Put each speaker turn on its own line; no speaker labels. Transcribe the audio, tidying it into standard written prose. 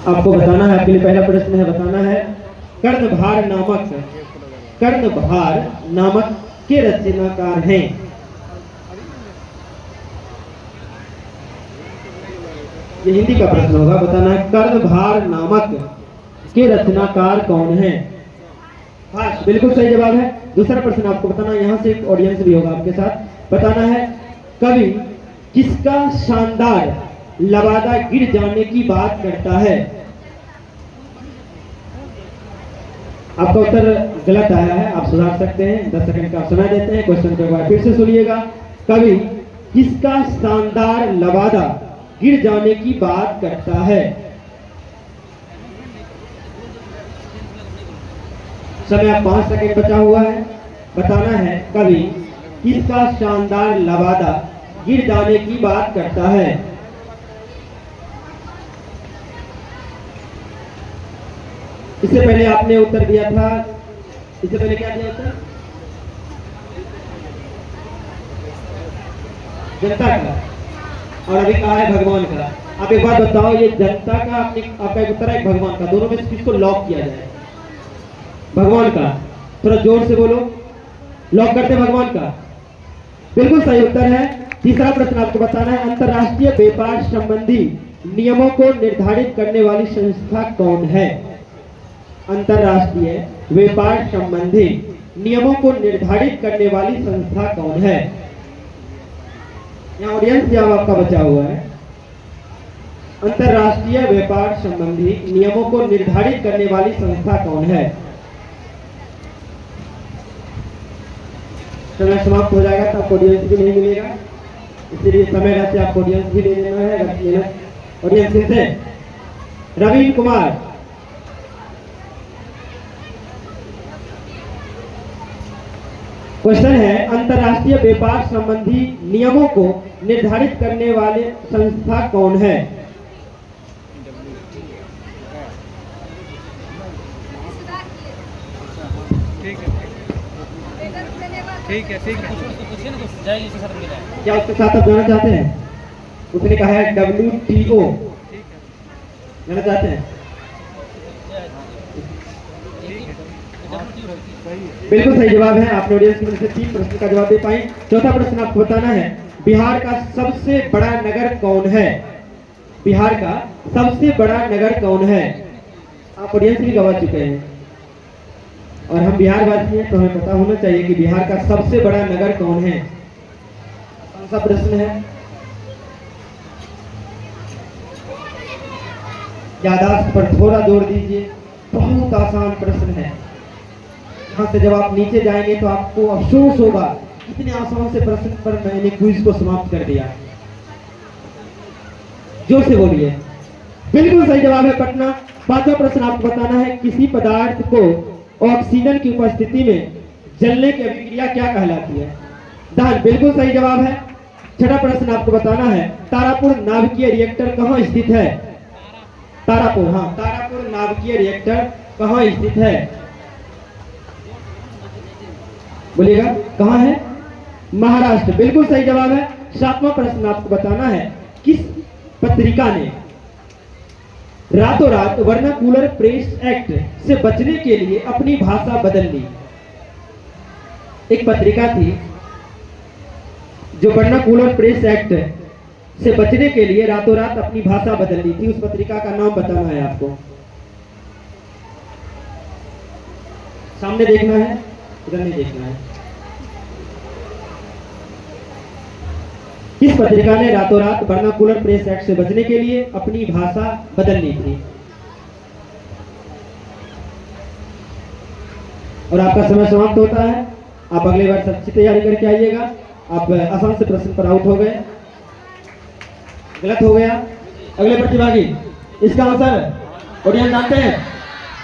आपको बताना है, आपके लिए पहला प्रश्न है, बताना है कर्णभार नामक के रचनाकार हैं। ये हिंदी का प्रश्न होगा, बताना है कर्णभार नामक के रचनाकार कौन है। हाँ, बिल्कुल सही जवाब है। दूसरा प्रश्न आपको बताना है, यहाँ से एक ऑडियंस भी होगा आपके साथ, बताना है कवि किसका शानदार लबादा गिर जाने की बात करता है। आपका उत्तर गलत आया है, आप सुधार सकते हैं, 10 सेकंड का समय देते हैं। क्वेश्चन को एक बार फिर से सुनिएगा, कवि किसका शानदार लबादा गिर जाने की बात करता है। समय आप 5 सेकंड बचा हुआ है, बताना है कवि किसका शानदार लबादा गिर जाने की बात करता है। इससे पहले आपने उत्तर दिया था, इससे पहले क्या दिया उत्तर? जनता का, और अभी कहा है भगवान का। आप एक बात बताओ, ये जनता का आपका एक उत्तर है, भगवान का, दोनों में से किसको लॉक किया जाए? भगवान का, थोड़ा जोर से बोलो, लॉक करते भगवान का। बिल्कुल सही उत्तर है। तीसरा प्रश्न आपको बताना है, अंतरराष्ट्रीय व्यापार संबंधी नियमों को निर्धारित करने वाली संस्था कौन है। अंतरराष्ट्रीय व्यापार संबंधी नियमों को निर्धारित करने वाली संस्था कौन है। यहाँ ऑडियंस जवाब आपका बचा हुआ है। अंतरराष्ट्रीय व्यापार संबंधी नियमों को निर्धारित करने वाली संस्था कौन है। समय समाप्त हो जाएगा तो आपको ऑडियंस भी नहीं मिलेगा, इसलिए समय रहते आपको ऑडियंस भी दे देना है। ऑडियंस से रवीन कुमार, क्वेश्चन है अंतरराष्ट्रीय व्यापार संबंधी नियमों को निर्धारित करने वाले संस्था कौन है।
ठीक है
क्या उसके साथ आप जाना चाहते हैं? उसने कहा है WTO, जाना चाहते हैं? बिल्कुल सही जवाब है। आपने ऑडियंस की तरफ से 3 प्रश्न का जवाब दे पाए। चौथा प्रश्न आपको बताना है, बिहार का सबसे बड़ा नगर कौन है। बिहार का सबसे बड़ा नगर कौन है। आप ऑडियंस भी गवा चुके हैं और हम बिहार वासी हैं, तो हमें पता होना चाहिए कि बिहार का सबसे बड़ा नगर कौन है। कौन सा प्रश्न है? याददाश्त पर थोड़ा जोर दीजिए, बहुत आसान प्रश्न है। यहाँ से जब आप नीचे जाएंगे तो आपको अफसोस होगा, इतने आसान से प्रश्न पर मैंने क्विज को समाप्त कर दिया। जोर से बोलिए। बिल्कुल सही जवाब है पटना। 5वां प्रश्न आपको बताना है, किसी पदार्थ को ऑक्सीजन की उपस्थिति में जलने की अभिक्रिया क्या कहलाती है। दहन, बिल्कुल सही जवाब है। 6वां प्रश्न आपको बताना है, तारापुर नाभिकीय रिएक्टर कहाँ स्थित है। तारापुर, हाँ, तारापुर नाभिकीय रिएक्टर कहाँ स्थित है। बोलिएगा, कहाँ है? महाराष्ट्र, बिल्कुल सही जवाब है। 7वां प्रश्न आपको बताना है, किस पत्रिका ने रातों रात वर्नाकुलर प्रेस एक्ट से बचने के लिए अपनी भाषा बदल ली। एक पत्रिका थी जो वर्नाकुलर प्रेस एक्ट से बचने के लिए रातों रात अपनी भाषा बदल ली थी, उस पत्रिका का नाम बताना है आपको। सामने देखना है, इधर नहीं देखना है। किस पत्रिका ने रातों रात वर्नाकुलर प्रेस एक्ट से बचने के लिए अपनी भाषा बदल ली थी। और आपका समय समाप्त होता है। आप अगले बार अच्छी तैयारी करके आइएगा। आप आसान से प्रश्न पर आउट हो गए, गलत हो गया। अगले प्रतिभागी, इसका आंसर ऑडियंस जानते हैं?